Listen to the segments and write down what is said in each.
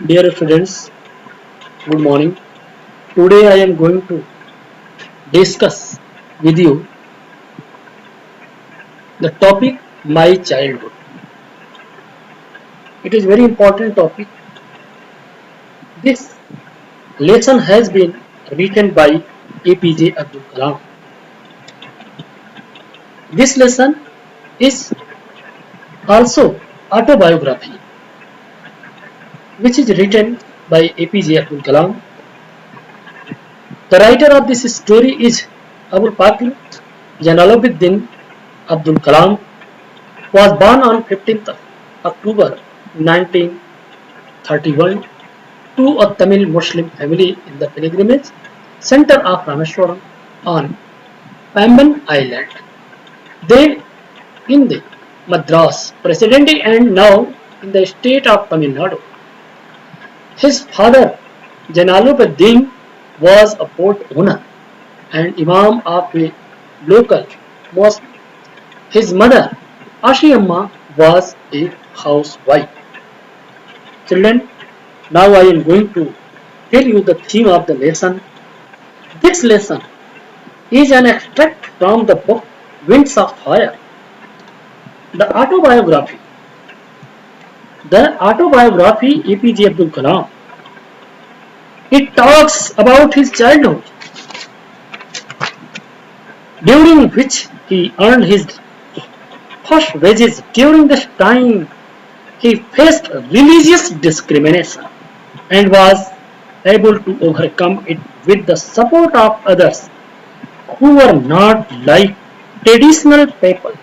Dear students, good morning. Today I am going to discuss with you the topic my childhood. It is very important topic. This lesson has been written by APJ Abdul Kalam. This lesson is also autobiography which is written by APJ Abdul Kalam. The writer of this story is Abul Pakir Jalaluddin Abdul Kalam was born on 15th of October 1931 to a Tamil Muslim family in the pilgrimage center of Rameswaram on Pamban Island, then in the Madras Presidency and now in the state of Tamil Nadu. His father Jalaluddin was a port owner and Imam of a local mosque. His mother Ashiyamma was a housewife. Children, now I am going to tell you the theme of the lesson. This lesson is an extract from the book Winds of Fire. The autobiography. The autobiography APJ Abdul Kalam. It talks about his childhood, during which he earned his first wages. During this time, he faced religious discrimination and was able to overcome it with the support of others who were not like traditional people.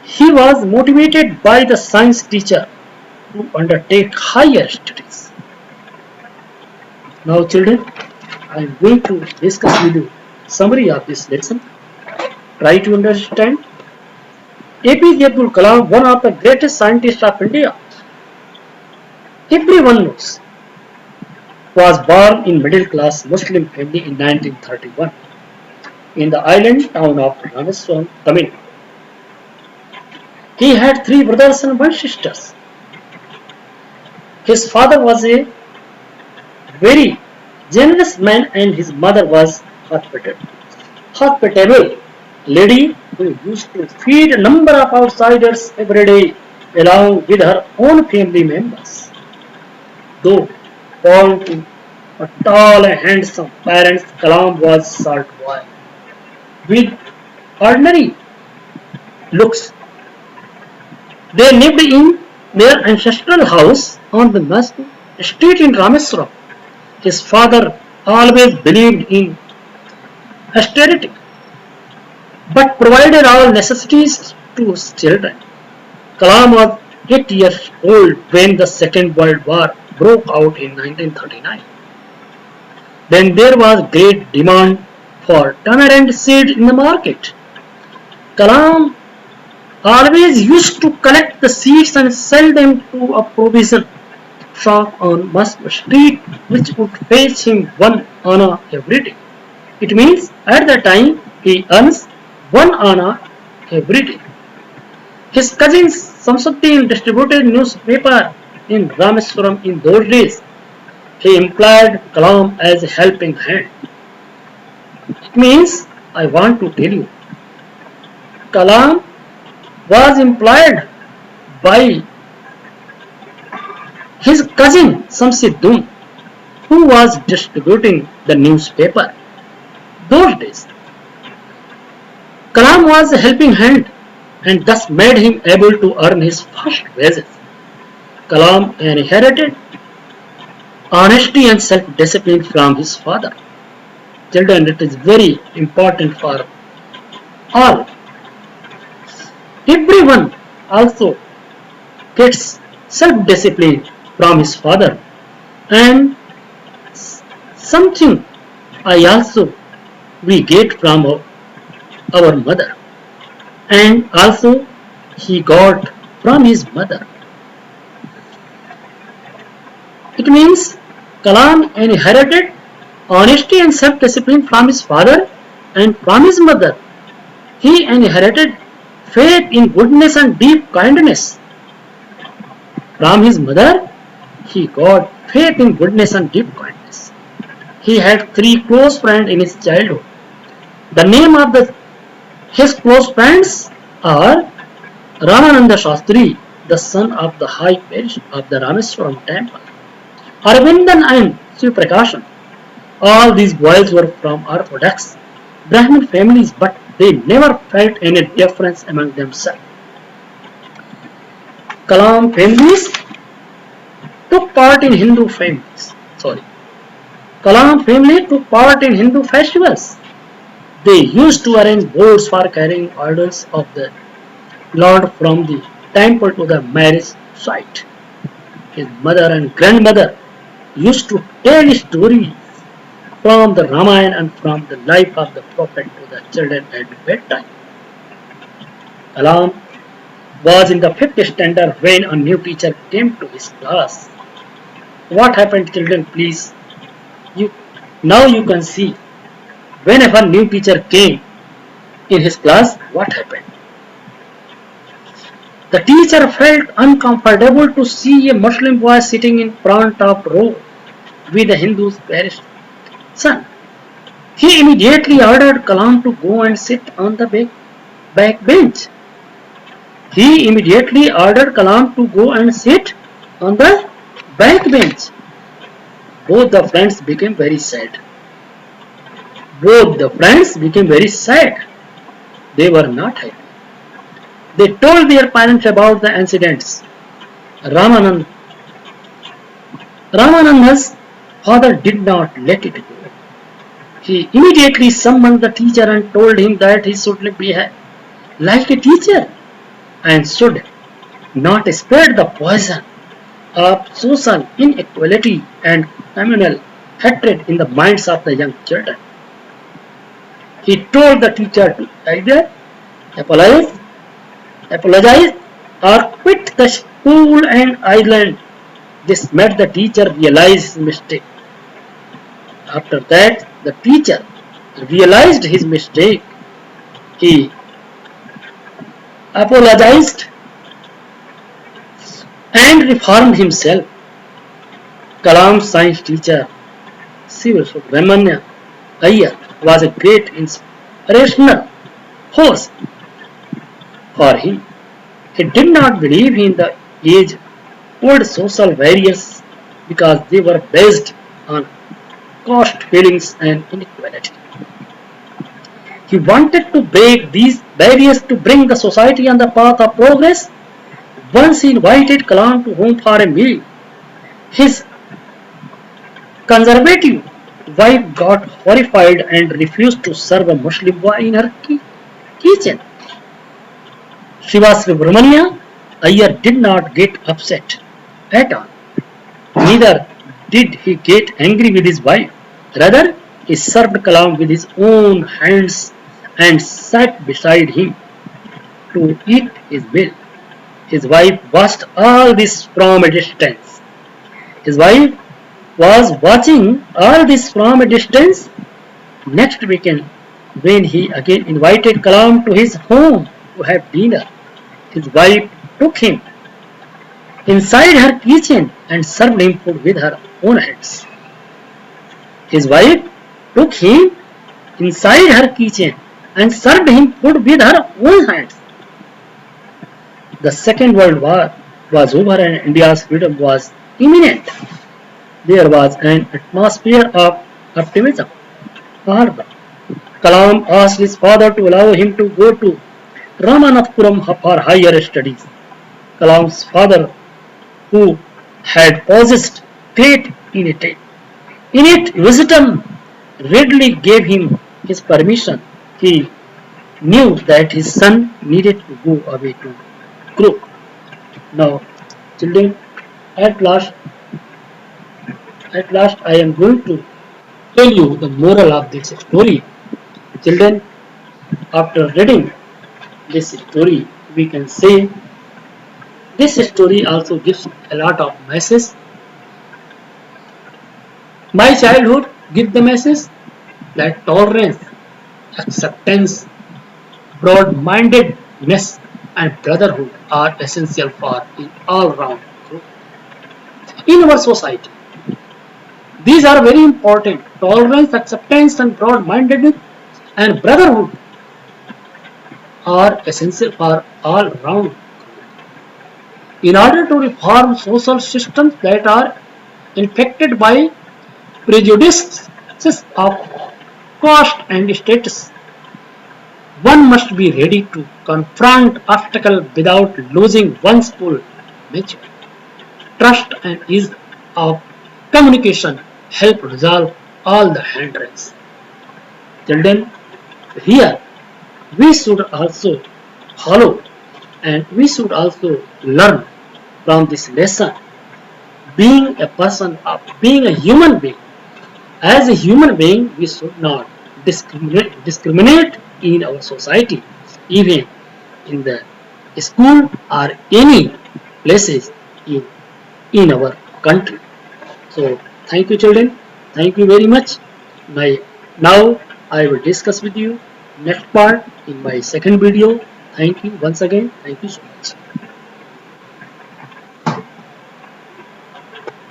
He was motivated by the science teacher to undertake higher studies. Now children, I am going to discuss with you summary of this lesson. Try to understand. APJ Abdul Kalam, one of the greatest scientists of India, everyone knows, was born in middle class Muslim family in 1931 in the island town of Rameswaram, Tamil Nadu. He had three brothers and one sister. His father was a very generous man and his mother was hospitable lady who used to feed a number of outsiders every day along with her own family members. Though born to a tall and handsome parents, Kalam was short boy with ordinary looks. They lived in their ancestral house on the Masjid street in Rameswaram. His father always believed in austerity but provided all necessities to his children. Kalam was 8 years old when the Second World War broke out in 1939. Then there was great demand for tamarind seed in the market. Kalam always used to collect the seeds and sell them to a provision shop on Musk Street, which would fetch him 1 anna every day. It means at the time he earns 1 anna every day. His cousin Samsuddin distributed newspaper in Rameswaram in those days. He employed Kalam as a helping hand. It means I want to tell you, Kalam was employed by his cousin Samsuddin, who was distributing the newspaper. Those days, Kalam was a helping hand and thus made him able to earn his first wages. Kalam inherited honesty and self-discipline from his father. Children, it is very important for all. Everyone also gets self-discipline from his father, and something I also we get from our mother, and also he got from his mother. It means Kalam inherited honesty and self-discipline from his father and from his mother. He inherited faith in goodness and deep kindness from his mother. he got faith in goodness and deep kindness. He had three close friends in his childhood. The name of his close friends are Ramananda Shastri, the son of the high priest of the Rameswaram temple, Arvindan and Shiv Prakashan. All these boys were from Orthodox Brahmin families, but they never felt any difference among themselves. Kalam families took part in Hindu families. Sorry. Kalam family took part in Hindu festivals. They used to arrange boats for carrying idols of the Lord from the temple to the marriage site. His mother and grandmother used to tell stories from the Ramayana and from the life of the Prophet to the children at bedtime. Kalam was in the fifth standard when a new teacher came to his class. What happened, children? Please, you now you can see. Whenever new teacher came in his class, what happened? The teacher felt uncomfortable to see a Muslim boy sitting in front of row with a Hindu's parish son. He immediately ordered Kalam to go and sit on the back bench. He immediately ordered Kalam to go and sit on the back bench. Both the friends became very sad. Both the friends became very sad. They were not happy. They told their parents about the incidents. Ramananda's father did not let it go. He immediately summoned the teacher and told him that he should behave like a teacher and should not spread the poison of social inequality and communal hatred in the minds of the young children. He told the teacher to either apologize or quit the school and island. This made the teacher realize his mistake. After that, the teacher realized his mistake. He apologized and reformed himself. Kalam's science teacher, Shiv Subramanya Iyer, was a great inspirational force for him. He did not believe in the age-old social barriers because they were based on caste feelings and inequality. He wanted to break these barriers to bring the society on the path of progress. Once he invited Kalam to home for a meal. His conservative wife got horrified and refused to serve a Muslim boy in her kitchen. Shiva Subramanya Iyer did not get upset at all. Neither did he get angry with his wife. Rather, he served Kalam with his own hands and sat beside him to eat his meal. His wife watched all this from a distance. His wife was watching all this from a distance. Next weekend, when he again invited Kalam to his home to have dinner, his wife took him inside her kitchen and served him food with her own hands. His wife took him inside her kitchen and served him food with her own hands. The Second World War was over and India's freedom was imminent. There was an atmosphere of optimism. However, Kalam asked his father to allow him to go to Ramanathapuram for higher studies. Kalam's father, who had possessed great innate wisdom, readily gave him his permission. He knew that his son needed to go away to grow. Now, children, at last I am going to tell you the moral of this story. Children, after reading this story, we can say this story also gives a lot of message. My childhood gives the message that tolerance, acceptance, broad-mindedness and brotherhood are essential for an all-round growth. in our society. These are very important. Tolerance, acceptance, and broad-mindedness and brotherhood are essential for all round. In order to reform social systems that are infected by prejudices of caste and status, one must be ready to confront obstacles without losing one's full nature. Trust and ease of communication help resolve all the hindrances. Children, here we should also follow and we should also learn from this lesson. Being a person, being a human being, as a human being, we should not discriminate in our society, even in the school or any places in our country. So, thank you, children. Thank you very much. Now I will discuss with you next part in my second video. Thank you once again. Thank you so much.